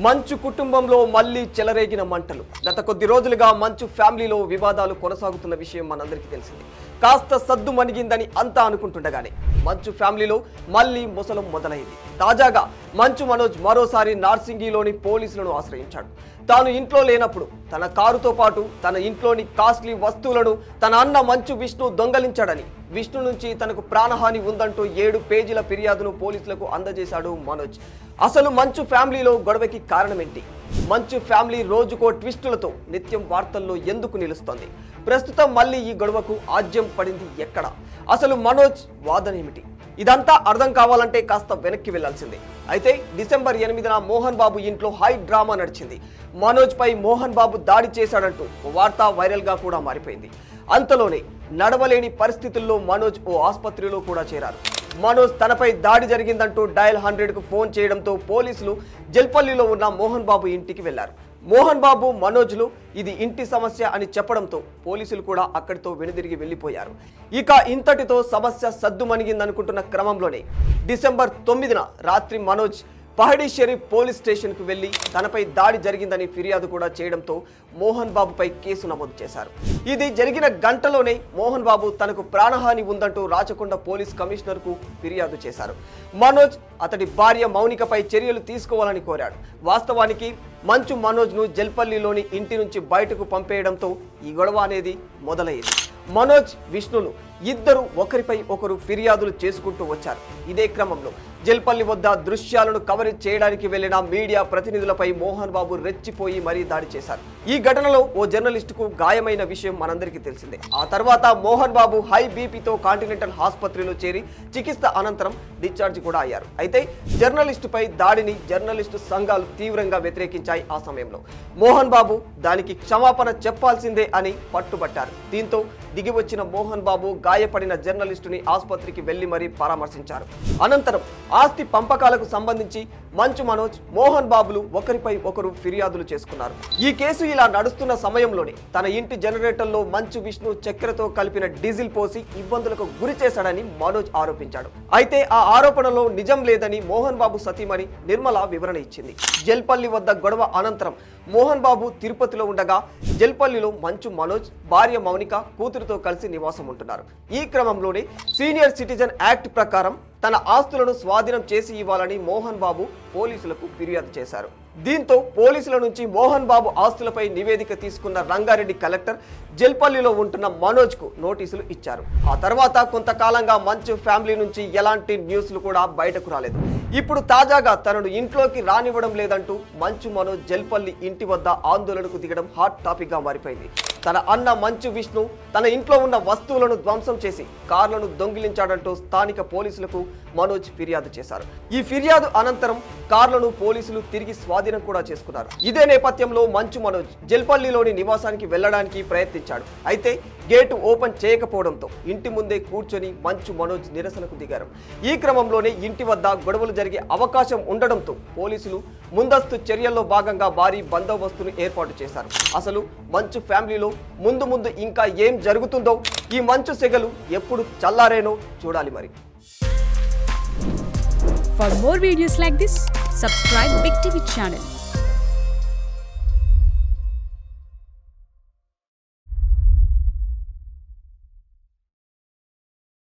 మంచు కుటుంబంలో మళ్ళీ చెలరేగిన మంటలు. గత కొద్ది రోజులుగా మంచు ఫ్యామిలీలో వివాదాలు కొనసాగుతున్న విషయం మనందరికీ తెలిసింది. కాస్త సద్దు మణిగిందని అంతా అనుకుంటుండగానే మంచు ఫ్యామిలీలో మళ్ళీ ముసలం మొదలైంది. తాజాగా మంచు మనోజ్ మరోసారి నార్సింగిలోని పోలీసులను ఆశ్రయించాడు. తాను ఇంట్లో లేనప్పుడు తన కారుతో పాటు తన ఇంట్లోని కాస్ట్లీ వస్తువులను తన అన్న మంచు విష్ణు దొంగలించాడని, విష్ణు నుంచి తనకు ప్రాణహాని ఉందంటూ 7 పేజీల ఫిర్యాదును పోలీసులకు అందజేశాడు మనోజ్. అసలు మంచు ఫ్యామిలీలో గొడవకి కారణమేంటి? మంచు ఫ్యామిలీ రోజుకో ట్విస్టులతో నిత్యం వార్తల్లో ఎందుకు నిలుస్తోంది? ప్రస్తుతం మళ్ళీ ఈ గొడవకు ఆజ్యం పడింది ఎక్కడ? అసలు మనోజ్ వాదనేమిటి? ఇదంతా అర్థం కావాలంటే కాస్త వెనక్కి వెళ్లాల్సిందే. అయితే డిసెంబర్ 8న మోహన్ బాబు ఇంట్లో హై డ్రామా నడిచింది. మనోజ్ పై మోహన్ బాబు దాడి చేశాడంటూ వార్త వైరల్ గా కూడా మారిపోయింది. అంతలోనే నడవలేని పరిస్థితుల్లో మనోజ్ ఓ ఆసుపత్రిలో కూడా చేరారు. మనోజ్ తనపై దాడి జరిగిందంటూ డయల్ 100కు ఫోన్ చేయడంతో పోలీసులు జల్పల్లిలో ఉన్న మోహన్ బాబు ఇంటికి వెళ్లారు. మోహన్ బాబు మనోజ్లు ఇది ఇంటి సమస్య అని చెప్పడంతో పోలీసులు కూడా అక్కడితో వెనుదిరిగి వెళ్లిపోయారు. ఇక ఇంతటితో సమస్య సద్దుమణిగిందనుకుంటున్న క్రమంలోనే డిసెంబర్ 9న రాత్రి మనోజ్ పహడి షరీఫ్ పోలీస్ స్టేషన్కు వెళ్లి తనపై దాడి జరిగిందని ఫిర్యాదు కూడా చేయడంతో మోహన్ బాబుపై కేసు నమోదు చేశారు. ఇది జరిగిన గంటలోనే మోహన్ బాబు తనకు ప్రాణహాని ఉందంటూ రాచకొండ పోలీస్ కమిషనర్కు ఫిర్యాదు చేశారు. మనోజ్ అతడి భార్య మౌనికపై చర్యలు తీసుకోవాలని కోరాడు. వాస్తవానికి మంచు మనోజ్ను జల్పల్లిలోని ఇంటి నుంచి బయటకు పంపేయడంతో ఈ గొడవ అనేది మొదలయ్యింది. మనోజ్, విష్ణులు ఇద్దరు ఒకరిపై ఒకరు ఫిర్యాదులు చేసుకుంటూ వచ్చారు. ఇదే క్రమంలో జల్పల్లి వద్ద దృశ్యాలను కవరేజ్ చేయడానికి వెళ్లిన మీడియా ప్రతినిధులపై మోహన్ బాబు రెచ్చిపోయి మరీ దాడి చేశారు. ఈ ఘటనలో ఓ జర్నలిస్టుకు గాయమైన విషయం మనందరికీ తెలిసిందే. ఆ తర్వాత మోహన్ బాబు హై బీపీతో కాంటినెంటల్ ఆసుపత్రిలో చేరి చికిత్స అనంతరం డిశ్చార్జ్ కూడా అయ్యారు. అయితే జర్నలిస్టుపై దాడిని జర్నలిస్టు సంఘాలు తీవ్రంగా వ్యతిరేకించాయి. ఆ సమయంలో మోహన్ బాబు దానికి క్షమాపణ చెప్పాల్సిందే అని పట్టుబట్టారు. దీంతో దిగి వచ్చిన మోహన్ బాబు గాయపడిన జర్నలిస్టుని ఆసుపత్రికి వెళ్లి మరీ పరామర్శించారు. అనంతరం ఆస్తి పంపకాలకు సంబంధించి మంచు మనోజ్, మోహన్ బాబులు ఒకరిపై ఒకరు ఫిర్యాదులు చేసుకున్నారు. ఈ కేసు ఇలా నడుస్తున్న సమయంలోనే తన ఇంటి జనరేటర్లో మంచు విష్ణు చక్కెరతో కలిపిన డీజిల్ పోసి ఇబ్బందులకు గురి చేశాడని మనోజ్ ఆరోపించాడు. అయితే ఆ ఆరోపణలో నిజం లేదని మోహన్ బాబు సతీమణి నిర్మల వివరణ ఇచ్చింది. జల్పల్లి వద్ద గొడవ అనంతరం మోహన్ బాబు తిరుపతిలో ఉండగా జల్పల్లిలో మంచు మనోజ్ భార్య మౌనిక కూతురుతో కలిసి నివాసం ఉంటున్నారు. ఈ క్రమంలోనే సీనియర్ సిటిజన్ యాక్ట్ ప్రకారం తన ఆస్తులను స్వాధీనం చేసి ఇవ్వాలని మోహన్ బాబు పోలీసులకు ఫిర్యాదు చేశారు. దీంతో పోలీసుల నుంచి మోహన్ బాబు ఆస్తులపై నివేదిక తీసుకున్న రంగారెడ్డి కలెక్టర్ జల్పల్లిలో ఉంటున్న మనోజ్ కు నోటీసులు ఇచ్చారు. ఆ తర్వాత కొంతకాలంగా మంచు ఫ్యామిలీ నుంచి ఎలాంటి న్యూస్లు కూడా బయటకు రాలేదు. ఇప్పుడు తాజాగా తనను ఇంట్లోకి రానివ్వడం లేదంటూ మంచు మనోజ్ జల్పల్లి ఇంటి వద్ద ఆందోళనకు దిగడం హాట్ టాపిక్ గా మారిపోయింది. తన అన్న మంచు విష్ణు తన ఇంట్లో ఉన్న వస్తువులను ధ్వంసం చేసి కార్లను దొంగిలించాడంటూ స్థానిక పోలీసులకు మనోజ్ ఫిర్యాదు చేశారు. ఈ ఫిర్యాదు అనంతరం కార్లను పోలీసులు తిరిగి స్వాధీనం కూడా చేసుకున్నారు. ఇదే నేపథ్యంలో మంచు మనోజ్ జల్పల్లిలోని నివాసానికి వెళ్లడానికి ప్రయత్నించాడు. అయితే గేటు ఓపెన్ చేయకపోవడంతో ఇంటి ముందే కూర్చొని మంచు మనోజ్ నిరసనకు దిగారు. ఈ క్రమంలోనే ఇంటి వద్ద గొడవలు జరిగే అవకాశం ఉండడంతో పోలీసులు ముందస్తు చర్యల్లో భాగంగా భారీ బందోబస్తును ఏర్పాటు చేశారు. అసలు మంచు ఫ్యామిలీలో ముందు ముందు ఇంకా ఏం జరుగుతుందో, ఈ మంచు సెగలు ఎప్పుడు చల్లారేనో చూడాలి మరి. For more videos like this, subscribe Big TV channel.